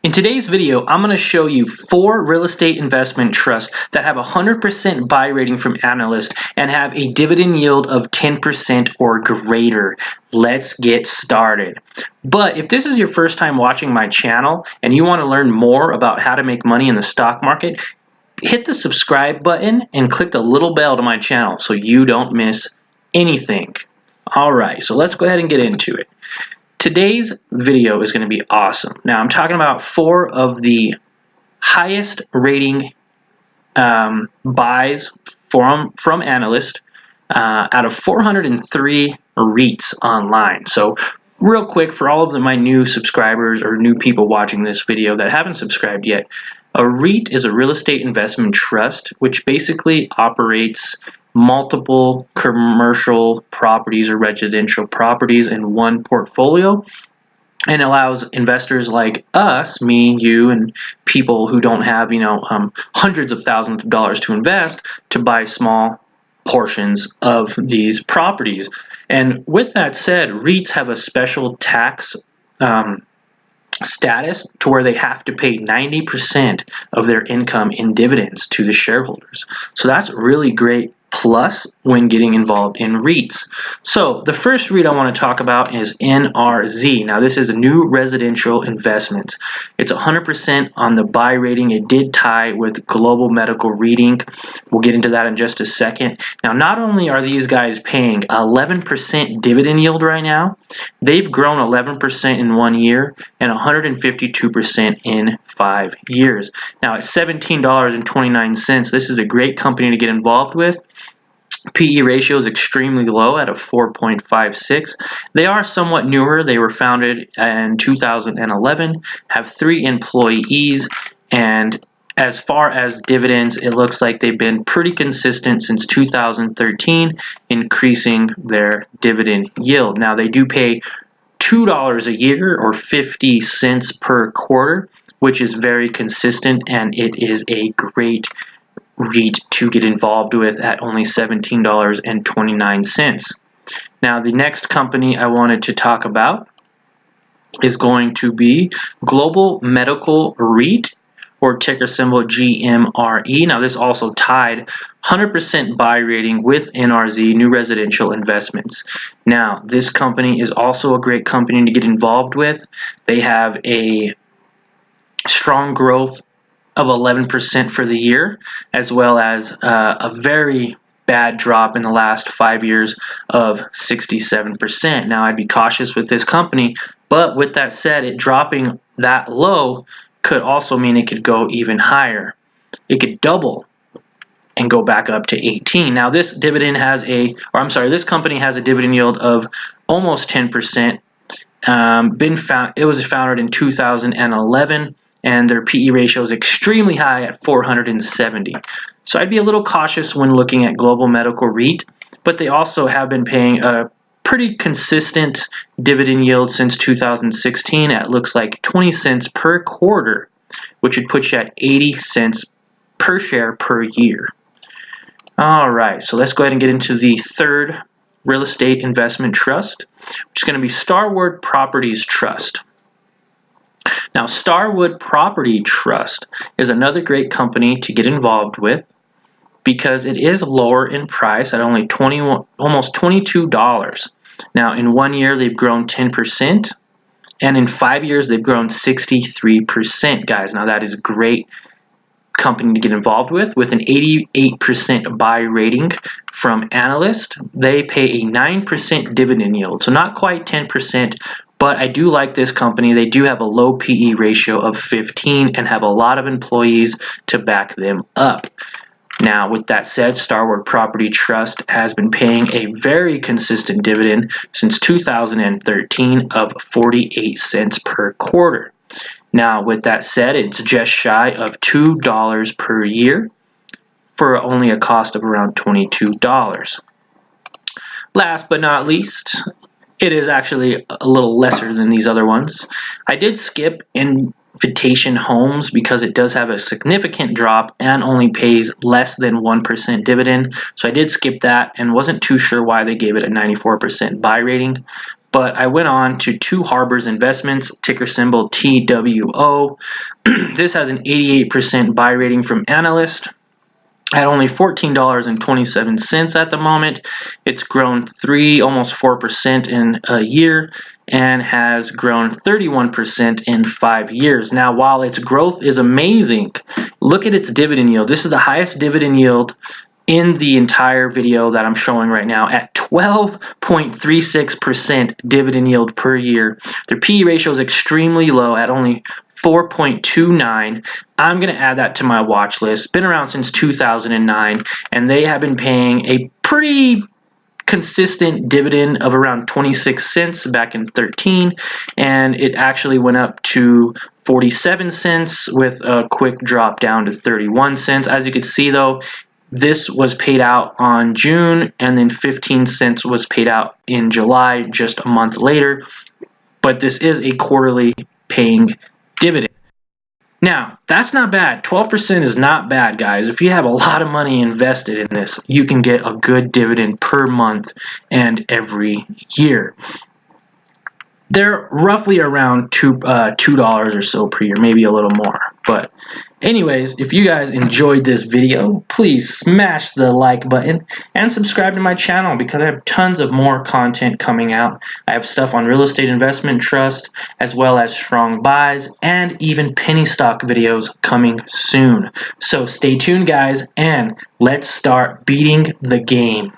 In today's video, I'm going to show you 4 real estate investment trusts that have a 100% buy rating from analysts and have a dividend yield of 10% or greater. Let's get started. But if this is your first time watching my channel and you want to learn more about how to make money in the stock market, hit the subscribe button and click the little bell to my channel so you don't miss anything. Alright, so let's go ahead and get into it. Today's video is going to be awesome. Now, I'm talking about 4 of the highest rating buys from analysts out of 403 REITs online. So real quick, for all of my new subscribers or new people watching this video that haven't subscribed yet, a REIT is a real estate investment trust, which basically operates multiple commercial properties or residential properties in one portfolio and allows investors like us, me, you, and people who don't have, hundreds of thousands of dollars to invest to buy small portions of these properties. And with that said, REITs have a special tax status to where they have to pay 90% of their income in dividends to the shareholders. So that's really great plus when getting involved in REITs. So the first REIT I want to talk about is NRZ. Now this is a new residential investment. It's 100% on the buy rating. It did tie with Global Medical Reading. We'll get into that in just a second. Now not only are these guys paying 11% dividend yield right now, they've grown 11% in 1 year and 152% in 5 years. Now at $17.29, this is a great company to get involved with. PE ratio is extremely low at a 4.56. They are somewhat newer. They were founded in 2011, have 3 employees, and as far as dividends, it looks like they've been pretty consistent since 2013, increasing their dividend yield. Now they do pay $2 a year or 50 cents per quarter, which is very consistent, and it is a great REIT to get involved with at only $17.29. Now the next company I wanted to talk about is going to be Global Medical REIT, or ticker symbol GMRE. Now this also tied 100% buy rating with NRZ, New Residential Investments. Now this company is also a great company to get involved with. They have a strong growth of 11% for the year, as well as a very bad drop in the last 5 years of 67%. Now I'd be cautious with this company, but with that said, it dropping that low could also mean it could go even higher. It could double and go back up to 18. Now this company has a dividend yield of almost 10%. It was founded in 2011. And their PE ratio is extremely high at 470. So I'd be a little cautious when looking at Global Medical REIT, but they also have been paying a pretty consistent dividend yield since 2016 at looks like 20 cents per quarter, which would put you at 80 cents per share per year. All right, so let's go ahead and get into the third real estate investment trust, which is going to be Starwood Properties Trust. Now, Starwood Property Trust is another great company to get involved with because it is lower in price at only almost $22. Now, in 1 year, they've grown 10%, and in 5 years, they've grown 63%, guys. Now, that is a great company to get involved with an 88% buy rating from analysts. They pay a 9% dividend yield, so not quite 10%, but I do like this company. They do have a low PE ratio of 15 and have a lot of employees to back them up. Now, with that said, Starwood Property Trust has been paying a very consistent dividend since 2013 of 48 cents per quarter. Now, with that said, it's just shy of $2 per year for only a cost of around $22. Last but not least, it is actually a little lesser than these other ones. I did skip Invitation Homes because it does have a significant drop and only pays less than 1% dividend. So I did skip that and wasn't too sure why they gave it a 94% buy rating. but I went on to Two Harbors Investments, ticker symbol TWO. This has an 88% buy rating from analysts. At only $14.27 at the moment. It's grown almost 4% in a year and has grown 31% in 5 years. Now, while its growth is amazing, look at its dividend yield. This is the highest dividend yield in the entire video that I'm showing right now at 12.36% dividend yield per year. Their PE ratio is extremely low at only 4.29. I'm going to add that to my watch list. Been around since 2009, and they have been paying a pretty consistent dividend of around 26 cents back in 13, and it actually went up to 47 cents with a quick drop down to 31 cents. As you can see though, this was paid out on June, and then 15 cents was paid out in July, just a month later. But this is a quarterly paying dividend. Now, that's not bad. 12% is not bad, guys. If you have a lot of money invested in this, you can get a good dividend per month and every year. They're roughly around $2 or so per year, maybe a little more. But anyways, if you guys enjoyed this video, please smash the like button and subscribe to my channel because I have tons of more content coming out. I have stuff on real estate investment trust, as well as strong buys and even penny stock videos coming soon. So stay tuned, guys, and let's start beating the game.